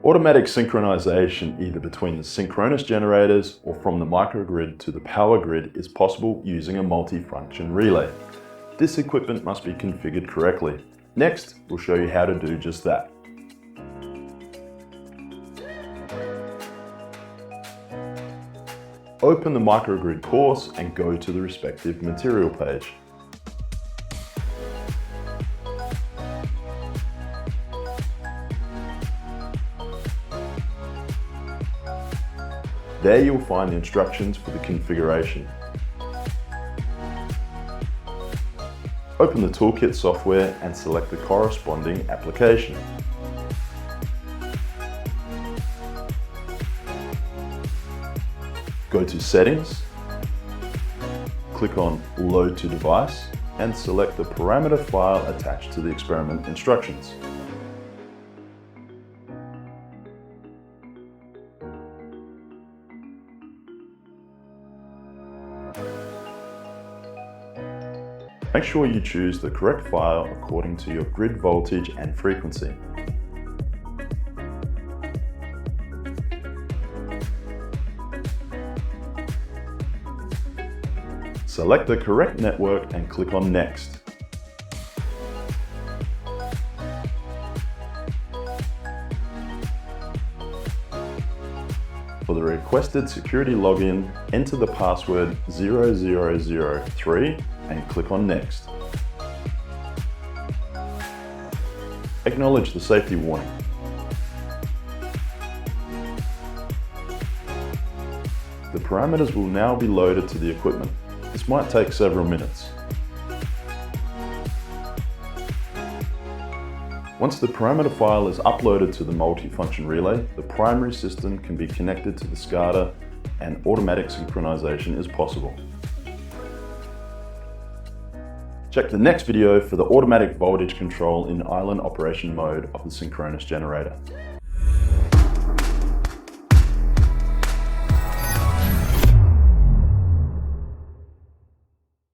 Automatic synchronization either between the synchronous generators or from the microgrid to the power grid is possible using a multi-function relay. This equipment must be configured correctly. Next, we'll show you how to do just that. Open the microgrid course and go to the respective material page. There you'll find the instructions for the configuration. Open the toolkit software and select the corresponding application. Go to Settings, click on Load to Device, and select the parameter file attached to the experiment instructions. Make sure you choose the correct file according to your grid voltage and frequency. Select the correct network and click on Next. For the requested security login, enter the password 0003 and click on Next. Acknowledge the safety warning. The parameters will now be loaded to the equipment. This might take several minutes. Once the parameter file is uploaded to the multifunction relay, the primary system can be connected to the SCADA and automatic synchronization is possible. Check the next video for the automatic voltage control in island operation mode of the synchronous generator.